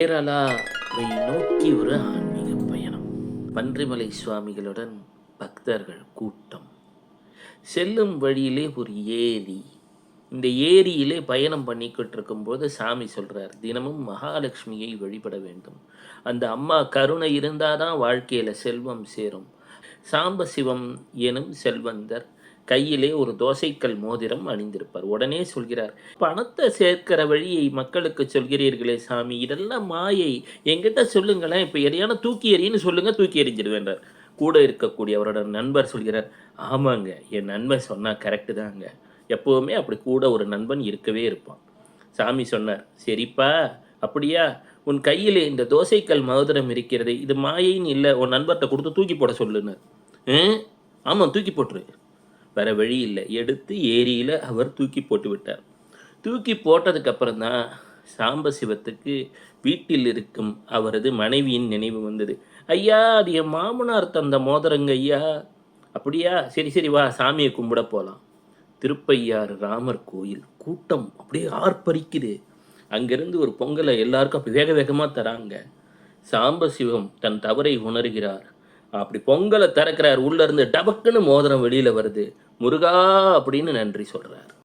கேரளாவை நோக்கி ஒரு ஆன்மீக பயணம். பன்றிமலை சுவாமிகளுடன் பக்தர்கள் கூட்டம். செல்லும் வழியிலே ஒரு ஏரி. இந்த ஏரியிலே பயணம் பண்ணிக்கிட்டு இருக்கும்போது சாமி சொல்றார், தினமும் மகாலட்சுமியை வழிபட வேண்டும். அந்த அம்மா கருணை இருந்தாதான் வாழ்க்கையில செல்வம் சேரும். சாம்பசிவம் எனும் செல்வந்தர் கையிலே ஒரு தோசைக்கல் மோதிரம் அணிந்திருப்பார். உடனே சொல்கிறார், பணத்தை சேர்க்கிற வழியை மக்களுக்கு சொல்கிறீர்களே சாமி, இதெல்லாம் மாயை. என்கிட்ட சொல்லுங்களேன், இப்போ எதையான தூக்கி எறின்னு சொல்லுங்க, தூக்கி எறிஞ்சிடுவேன்றார். கூட இருக்கக்கூடிய அவரோட நண்பர் சொல்கிறார், ஆமாங்க, என் நண்பன் சொன்னா கரெக்டு தாங்க. எப்போவுமே அப்படி கூட ஒரு நண்பன் இருக்கவே இருப்பான். சாமி சொன்னார், சரிப்பா, அப்படியா, உன் கையிலே இந்த தோசைக்கல் மோதிரம் இருக்கிறது, இது மாயைன்னு இல்லை, உன் நண்பர்கிட்ட கொடுத்து தூக்கி போட சொல்லுன்னு. ஆமாம், தூக்கி போட்டுரு. வேற வழி இல்லை, எடுத்து ஏரியில் அவர் தூக்கி போட்டு விட்டார். தூக்கி போட்டதுக்கப்புறம் தான் சாம்பசிவத்துக்கு வீட்டில் இருக்கும் அவரது மனைவியின் நினைவு வந்தது. ஐயா, அது என் மாமனார் தந்த மோதிரங்க ஐயா. அப்படியா, சரி சரி, வா சாமியை கும்பிட போகலாம். திருப்பையாறு ராமர் கோயில் கூட்டம் அப்படியே ஆர்ப்பரிக்குது. அங்கிருந்து ஒரு பொங்கலை எல்லாருக்கும் அப்படி வேக வேகமாக தராங்க. சாம்பசிவம் தன் தவறை உணர்கிறார். அப்படி பொங்கலை திறக்கிறார். உள்ள இருந்து டபக்குன்னு மோதிரம் வெளியில வருது. முருகா அப்படின்னு நன்றி சொல்றார்.